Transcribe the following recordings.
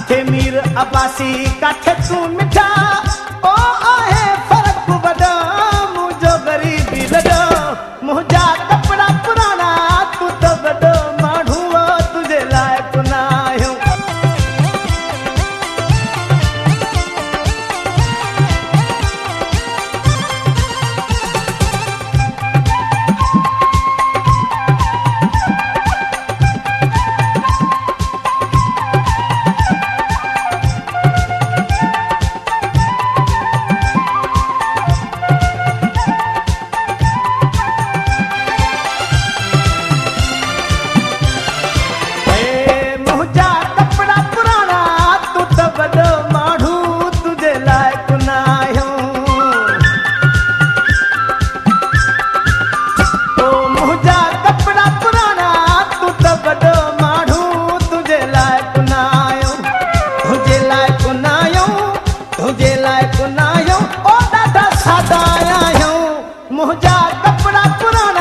काठे मीर अब्बासी काठे तू मिठा ओ आहे फर्क वॾो मुंहिंजो ग़रीबी लॾो मुंहिंजा कपिड़ा पुराणा तूं त वॾो माण्हू तुंहिंजे लाइक़ु न आहियो मुंहिंजा कपिड़ा पुराणा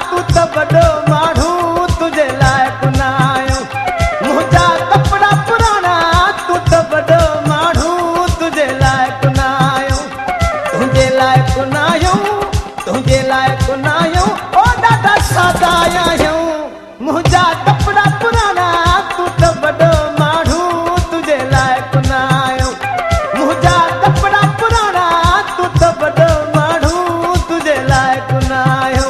तूं त वॾो माण्हू तुंहिंजे लाइक़ु न आहियो मुंहिंजा कपिड़ा पुराणा तूं त वॾो माण्हू तुंहिंजे लाइक़ु न आहियो तुंहिंजे लाइक़ु न आहियो तुंहिंजे लाइक़ु न आहियो ओ ॾाढा सादा आहियूं मुंहिंजा कपिड़ा पुराणा तूं त वॾो माण्हू तुंहिंजे लाइक़ु न आहियो मुंहिंजा कपिड़ा पुराणा तूं त वॾो माण्हू तुंहिंजे लाइक़ु न आहियो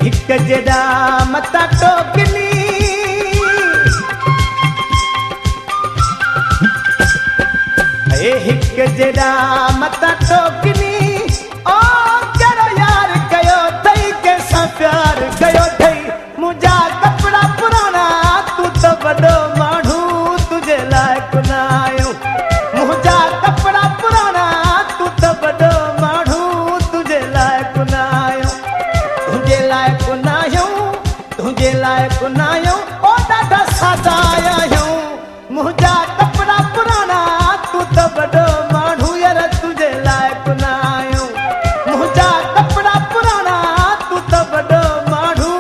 हिक जहिड़ा मता टोकनी हिक जहिड़ा मता टोकनी ओ कहिड़ो यार कयो अथई कंहिंसां प्यार कयो अथई मुंहिंजा कपिड़ा पुराणा तूं त वॾो माण्हू तुंहिंजे लाइक़ु न आहियो मुंहिंजा कपिड़ा पुराणा तूं त वॾो माण्हू तुंहिंजे लाइक़ु न आहियो तुंहिंजे लाइक़ु न आहियो तुंहिंजे लाइक़ु न आहियो ओ ॾाढा सादा आहियूं मुंहिंजा कपिड़ा पुराणा तूं त वॾो माण्हू यार तुंहिंजे लाइक़ु न आहियो मुंहिंजा कपिड़ा पुराणा तूं त वॾो माण्हू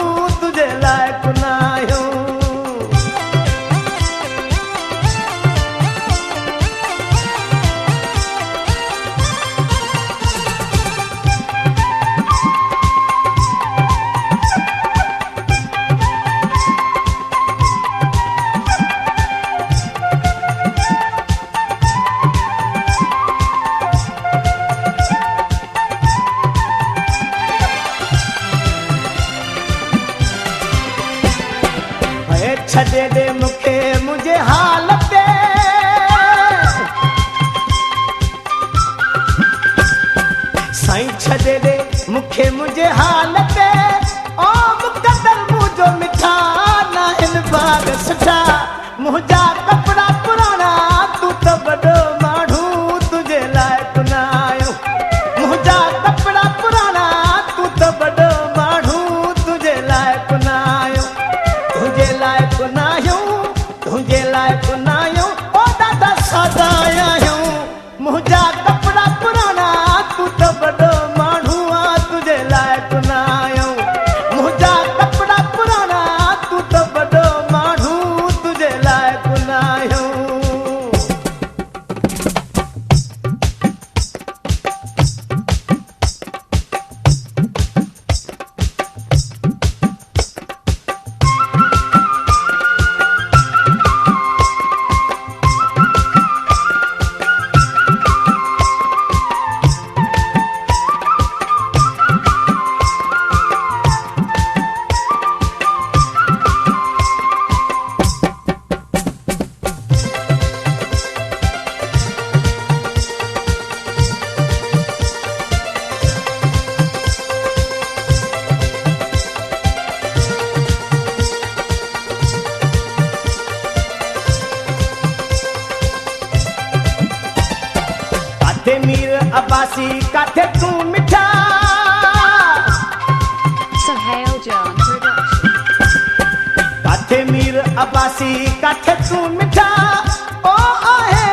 तुंहिंजे लाइक़ु न आहियो छॾे दे मूंखे मुंहिंजे हाल ते साईं छॾे दे मूंखे मुंहिंजे हाल ते ओ मुक़दर मुंहिंजो मिठा न आहिनि बाग सुठा मुंहिंजा कपिड़ा पुराणा तूं त वॾो माण्हू तुंहिंजे लाइक़ु न आहियो मुंहिंजा कपिड़ा पुराणा तूं त वॾो माण्हू तुंहिंजे लाइक़ु न आहियो तुंहिंजे लाइक़ु न आहियो तुंहिंजे लाइक़ु न आहियो ओ ॾाढा सादा आहियूं मुंहिंजा कपिड़ा पुराणा तूं त वॾो माण्हू तुंहिंजे लाइक़ु न आहियो मुंहिंजा कपिड़ा पुराणा तूं त वॾो माण्हू तुंहिंजे लाइक़ु न आहियो अब्बासी काथे तू मिठा Sohail John Production. काथे मीर अब्बासी काथे तू मिठा ओ आहे